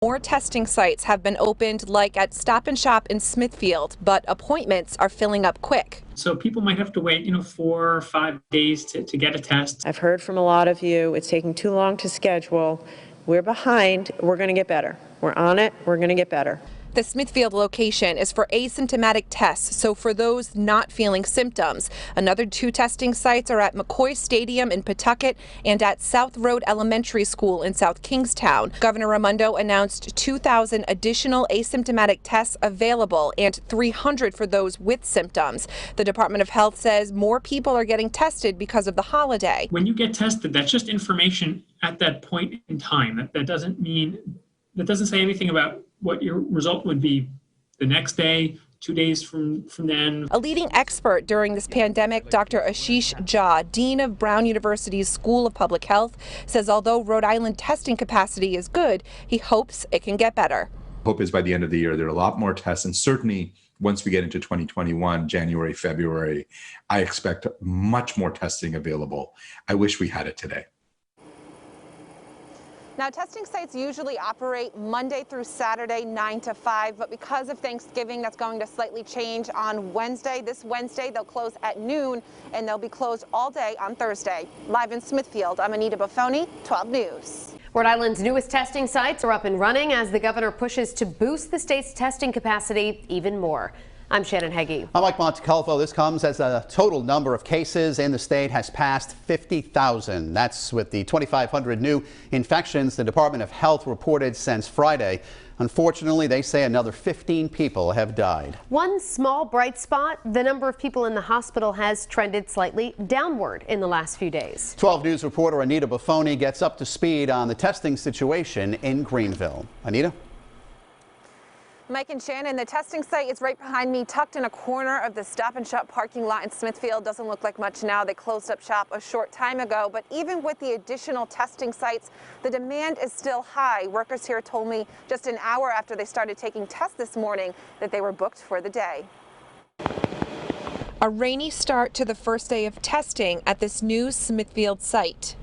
More testing sites have been opened, like at Stop and Shop in Smithfield, but appointments are filling up quick. So people might have to wait, 4 or 5 days to get a test. I've heard from a lot of you, it's taking too long to schedule. We're behind. We're going to get better. We're on it. We're going to get better. The Smithfield location is for asymptomatic tests, so for those not feeling symptoms. Another 2 testing sites are at McCoy Stadium in Pawtucket and at South Road Elementary School in South Kingstown. Governor Raimondo announced 2,000 additional asymptomatic tests available and 300 for those with symptoms. The Department of Health says more people are getting tested because of the holiday. When you get tested, that's just information at that point in time. That doesn't say anything about what your result would be the next day, 2 days from then. A leading expert during this pandemic, Dr. Ashish Jha, Dean of Brown University's School of Public Health, says although Rhode Island testing capacity is good, he hopes it can get better. Hope is by the end of the year, there are a lot more tests, and certainly once we get into 2021, January, February, I expect much more testing available. I wish we had it today. Now, testing sites usually operate Monday through Saturday, 9 to 5, but because of Thanksgiving, that's going to slightly change on Wednesday. This Wednesday, they'll close at noon, and they'll be closed all day on Thursday. Live in Smithfield, I'm Anita Buffoni, 12 News. Rhode Island's newest testing sites are up and running as the governor pushes to boost the state's testing capacity even more. I'm Shannon Heggie. I'm Mike Montecalvo. This comes as the total number of cases in the state has passed 50,000. That's with the 2,500 new infections the Department of Health reported since Friday. Unfortunately, they say another 15 people have died. One small bright spot, the number of people in the hospital has trended slightly downward in the last few days. 12 News reporter Anita Buffoni gets up to speed on the testing situation in Greenville. Anita? Mike and Shannon, the testing site is right behind me, tucked in a corner of the Stop and Shop parking lot in Smithfield. Doesn't look like much now. They closed up shop a short time ago, but even with the additional testing sites, the demand is still high. Workers here told me just an hour after they started taking tests this morning that they were booked for the day. A rainy start to the first day of testing at this new Smithfield site.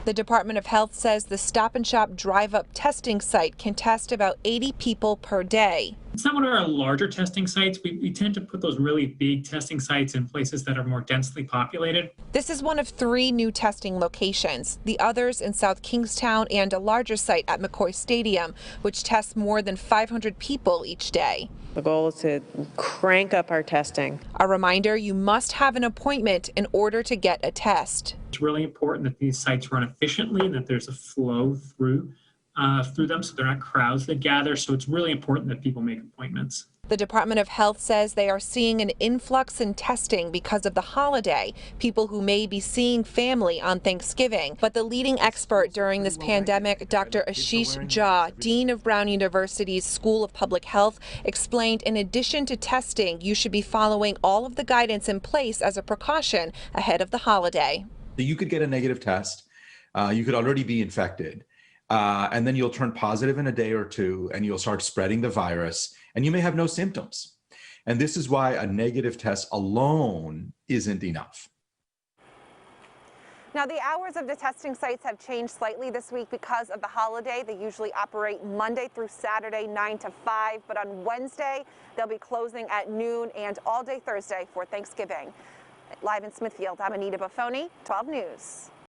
The Department of Health says the Stop and Shop drive-up testing site can test about 80 people per day. It's not one of our larger testing sites. We tend to put those really big testing sites in places that are more densely populated. This is one of 3 new testing locations, the others in South Kingstown and a larger site at McCoy Stadium, which tests more than 500 people each day. The goal is to crank up our testing. A reminder, you must have an appointment in order to get a test. It's really important that these sites run efficiently and that there's a flow through them, so they're not crowds that gather. So it's really important that people make appointments. The Department of Health says they are seeing an influx in testing because of the holiday, people who may be seeing family on Thanksgiving. But the leading expert during this pandemic, Dr. Ashish Jha, Dean of Brown University's School of Public Health, explained in addition to testing, you should be following all of the guidance in place as a precaution ahead of the holiday. You could get a negative test. You could already be infected. And then you'll turn positive in a day or two and you'll start spreading the virus and you may have no symptoms. And this is why a negative test alone isn't enough. Now, the hours of the testing sites have changed slightly this week because of the holiday. They usually operate Monday through Saturday, 9 to 5. But on Wednesday, they'll be closing at noon and all day Thursday for Thanksgiving. Live in Smithfield, I'm Anita Buffoni, 12 News.